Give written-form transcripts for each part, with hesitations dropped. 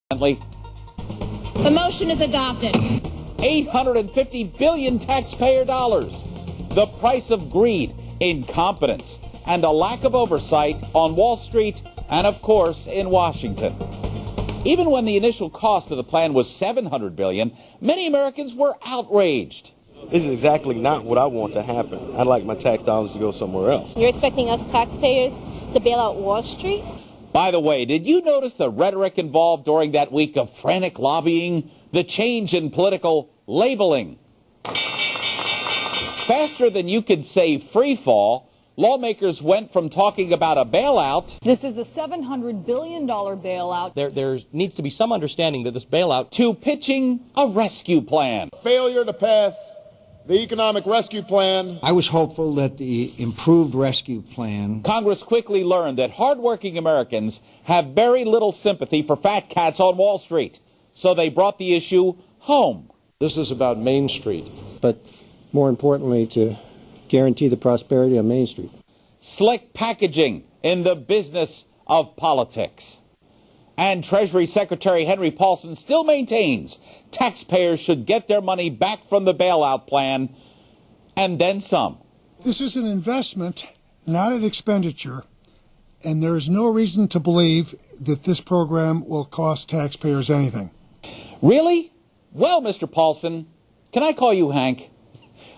The motion is adopted. $850 billion taxpayer dollars. The price of greed, incompetence, and a lack of oversight on Wall Street and, of course, in Washington. Even when the initial cost of the plan was $700 billion, many Americans were outraged. This is exactly not what I want to happen. I'd like my tax dollars to go somewhere else. You're expecting us taxpayers to bail out Wall Street? By the way, did you notice the rhetoric involved during that week of frantic lobbying? The change in political labeling. Faster than you could say free fall, lawmakers went from talking about a bailout. This is a $700 billion bailout. There needs to be some understanding that this bailout. To pitching a rescue plan. Failure to pass the economic rescue plan. I was hopeful that the improved rescue plan. Congress quickly learned that hardworking Americans have very little sympathy for fat cats on Wall Street. So they brought the issue home. This is about Main Street. But more importantly, to guarantee the prosperity of Main Street. Slick packaging in the business of politics. And Treasury Secretary Henry Paulson still maintains taxpayers should get their money back from the bailout plan, and then some. This is an investment, not an expenditure, and there is no reason to believe that this program will cost taxpayers anything. Really? Well, Mr. Paulson, can I call you Hank?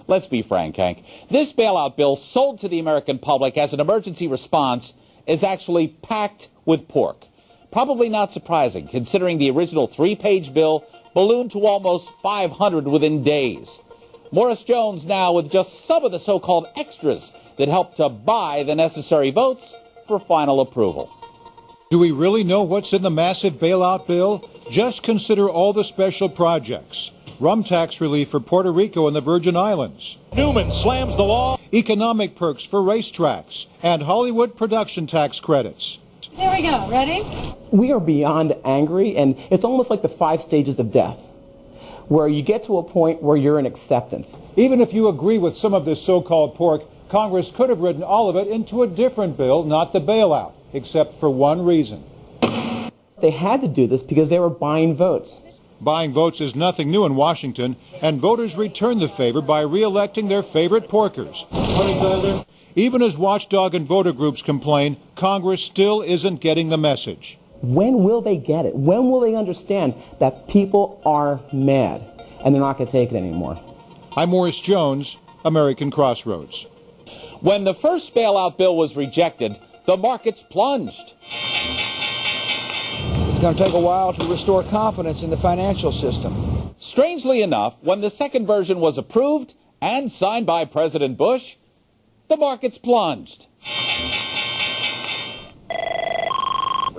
Let's be frank, Hank. This bailout bill sold to the American public as an emergency response is actually packed with pork. Probably not surprising, considering the original 3-page bill ballooned to almost 500 within days. Morris Jones now with just some of the so-called extras that helped to buy the necessary votes for final approval. Do we really know what's in the massive bailout bill? Just consider all the special projects. Rum tax relief for Puerto Rico and the Virgin Islands. Newman slams the law. Economic perks for racetracks and Hollywood production tax credits. Here we go. Ready? We are beyond angry, and it's almost like the 5 stages of death, where you get to a point where you're in acceptance. Even if you agree with some of this so-called pork, Congress could have written all of it into a different bill, not the bailout, except for one reason. They had to do this because they were buying votes. Buying votes is nothing new in Washington, and voters return the favor by re-electing their favorite porkers. Even as watchdog and voter groups complain, Congress still isn't getting the message. When will they get it? When will they understand that people are mad and they're not going to take it anymore? I'm Morris Jones, American Crossroads. When the first bailout bill was rejected, the markets plunged. It's going to take a while to restore confidence in the financial system. Strangely enough, when the second version was approved and signed by President Bush, the markets plunged.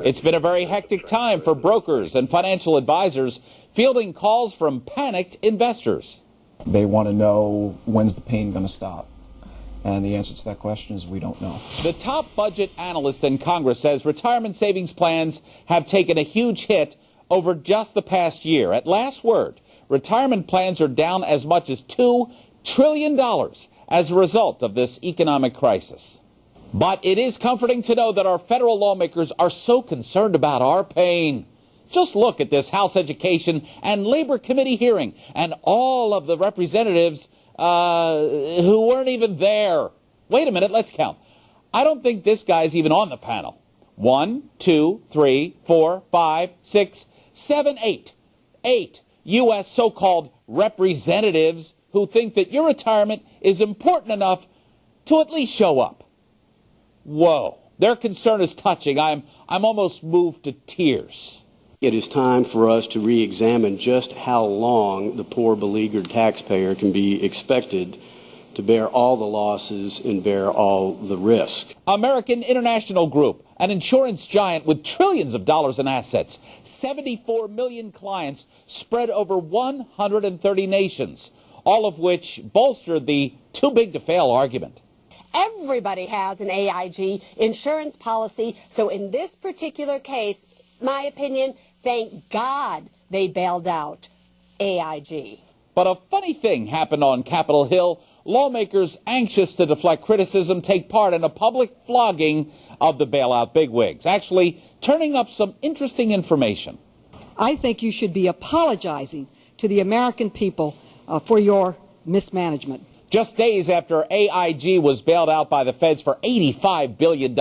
It's been a very hectic time for brokers and financial advisors fielding calls from panicked investors. They want to know, when's the pain going to stop? And the answer to that question is we don't know. The top budget analyst in Congress says retirement savings plans have taken a huge hit over just the past year. At last word, retirement plans are down as much as $2 trillion as a result of this economic crisis. But it is comforting to know that our federal lawmakers are so concerned about our pain. Just look at this House Education and Labor Committee hearing and all of the representatives who weren't even there. Wait a minute, let's count. I don't think this guy's even on the panel. 1, 2, 3, 4, 5, 6, 7, 8. 8 U.S. so-called representatives who think that your retirement is important enough to at least show up. Whoa, their concern is touching. I'm almost moved to tears. It is time for us to re-examine just how long the poor beleaguered taxpayer can be expected to bear all the losses and bear all the risk. American International Group, an insurance giant with trillions of dollars in assets, 74 million clients spread over 130 nations, all of which bolstered the too big to fail argument. Everybody has an AIG insurance policy, so in this particular case, my opinion, thank God they bailed out AIG. But a funny thing happened on Capitol Hill. Lawmakers anxious to deflect criticism take part in a public flogging of the bailout bigwigs, actually turning up some interesting information. I think you should be apologizing to the American people for your mismanagement. Just days after AIG was bailed out by the feds for $85 billion,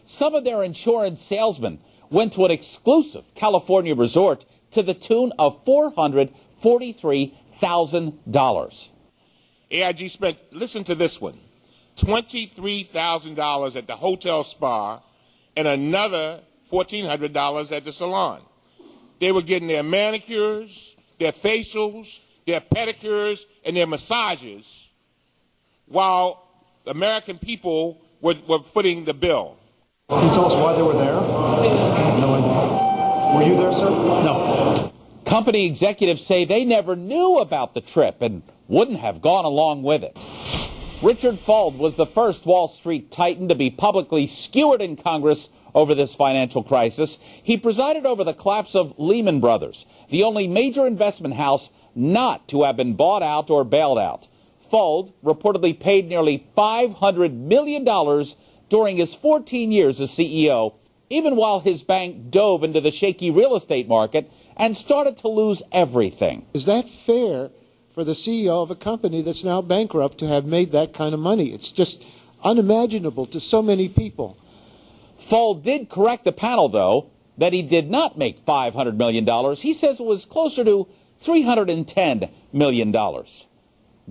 some of their insurance salesmen went to an exclusive California resort to the tune of $443,000. AIG spent, listen to this one, $23,000 at the hotel spa and another $1,400 at the salon. They were getting their manicures, their facials, their pedicures, and their massages, while the American people were footing the bill. Can you tell us why they were there? No idea. Were you there, sir? No. Company executives say they never knew about the trip and wouldn't have gone along with it. Richard Fuld was the first Wall Street titan to be publicly skewered in Congress over this financial crisis. He presided over the collapse of Lehman Brothers, the only major investment house not to have been bought out or bailed out. Fuld reportedly paid nearly $500 million during his 14 years as CEO, even while his bank dove into the shaky real estate market and started to lose everything. Is that fair for the CEO of a company that's now bankrupt to have made that kind of money? It's just unimaginable to so many people. Fuld did correct the panel, though, that he did not make $500 million. He says it was closer to $310 million.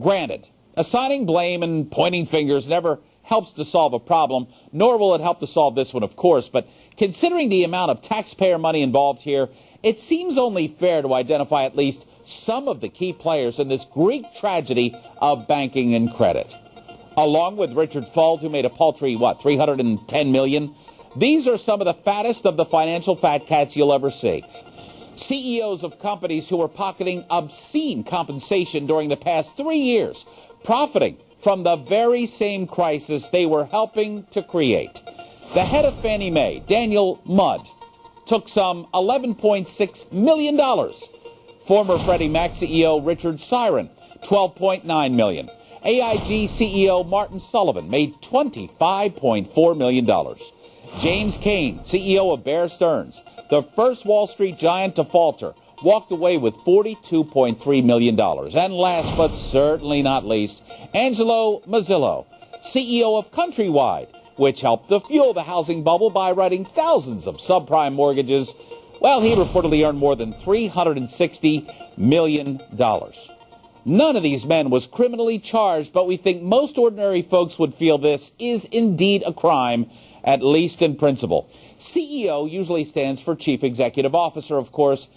Granted, assigning blame and pointing fingers never helps to solve a problem, nor will it help to solve this one, of course. But considering the amount of taxpayer money involved here, it seems only fair to identify at least some of the key players in this Greek tragedy of banking and credit. Along with Richard Fuld, who made a paltry, $310 million? These are some of the fattest of the financial fat cats you'll ever see. CEOs of companies who were pocketing obscene compensation during the past 3 years, profiting from the very same crisis they were helping to create. The head of Fannie Mae, Daniel Mudd, took some $11.6 million. Former Freddie Mac CEO Richard Siren, $12.9 million. AIG CEO Martin Sullivan made $25.4 million. James Kane, CEO of Bear Stearns, the first Wall Street giant to falter, walked away with $42.3 million. And last but certainly not least, Angelo Mazzillo, CEO of Countrywide, which helped to fuel the housing bubble by writing thousands of subprime mortgages. Well, he reportedly earned more than $360 million. None of these men was criminally charged, but we think most ordinary folks would feel this is indeed a crime, at least in principle. CEO usually stands for Chief Executive Officer, of course.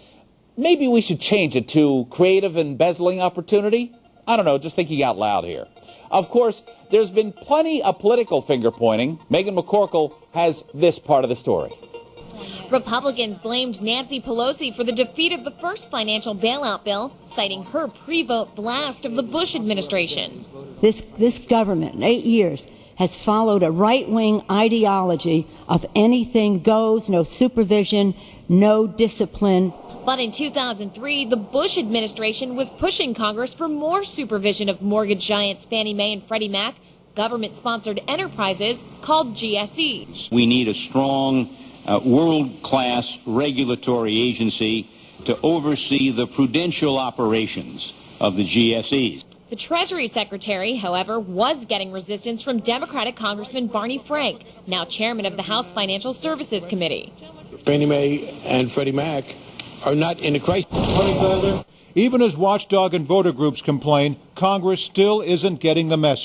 Maybe we should change it to Creative Embezzling Opportunity? I don't know, just thinking out loud here. Of course, there's been plenty of political finger-pointing. Meghan McCorkle has this part of the story. Republicans blamed Nancy Pelosi for the defeat of the first financial bailout bill, citing her pre-vote blast of the Bush administration. This government, in 8 years, has followed a right-wing ideology of anything goes, no supervision, no discipline. But in 2003, the Bush administration was pushing Congress for more supervision of mortgage giants Fannie Mae and Freddie Mac, government-sponsored enterprises called GSEs. We need a strong, world-class regulatory agency to oversee the prudential operations of the GSEs. The Treasury Secretary, however, was getting resistance from Democratic Congressman Barney Frank, now chairman of the House Financial Services Committee. Fannie Mae and Freddie Mac are not in a crisis. Even as watchdog and voter groups complain, Congress still isn't getting the message.